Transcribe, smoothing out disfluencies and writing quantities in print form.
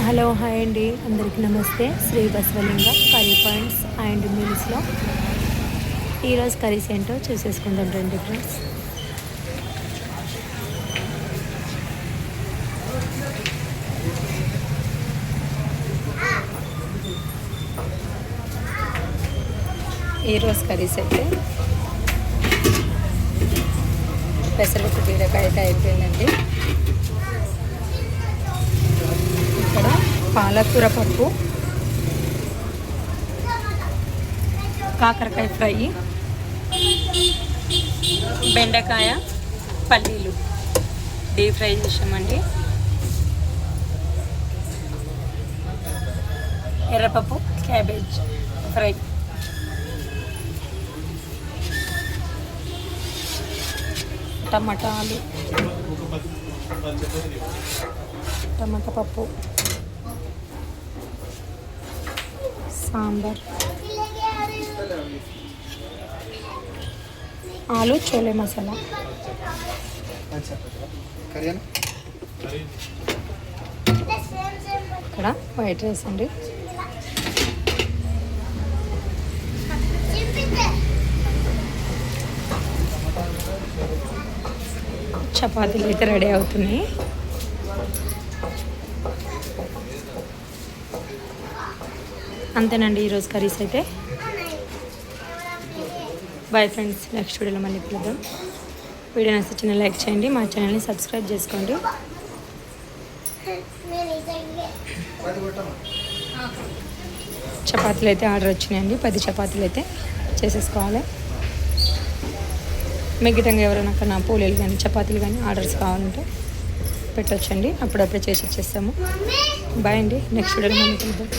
Hello hi అండి, అందరికీ నమస్తే. Shri Basavalinga curry points and మీల్స్లో ఈరోజు కర్రీస్ ఏంటో చూసేసుకుందాం రండి ఫ్రెండ్స్. ఈరోజు కర్రీస్ అయితే పెసరపప్పు బీరకాయ అయితే అయిపోయిందండి. ఇక్కడ పాలకూర పప్పు, కాకరకాయ ఫ్రై, బెండకాయ పల్లీలు డీప్ ఫ్రై చేసామండి. ఎర్రపప్పు క్యాబేజ్ ఫ్రై, టమాటాలు, టమాటా పప్పు, సాంబార్, ఆలు చోలే మసాలా, ఇక్కడ వైట్ రైస్ అండి. చపాతీలు అయితే రెడీ అవుతున్నాయి. అంతేనండి ఈరోజు కర్రీస్ అయితే. బాయ్ ఫ్రెండ్స్, నెక్స్ట్ వీడియోలో మళ్ళీ కలుద్దాం. వీడియో నచ్చిన లైక్ చేయండి, మా ఛానల్ని సబ్స్క్రైబ్ చేసుకోండి. చపాతీలు అయితే ఆర్డర్ వచ్చినాయండి, 10 చపాతీలు అయితే చేసేసుకోవాలి. మిగతా ఎవరైనా కన్నా పూలీలు కానీ చపాతీలు కానీ ఆర్డర్స్ కావాలంటే పెట్టొచ్చండి, అప్పుడప్పుడే చేసి వచ్చేస్తాము. బాయ్ అండి, నెక్స్ట్ వీడియోలో మళ్ళీ కలుద్దాం.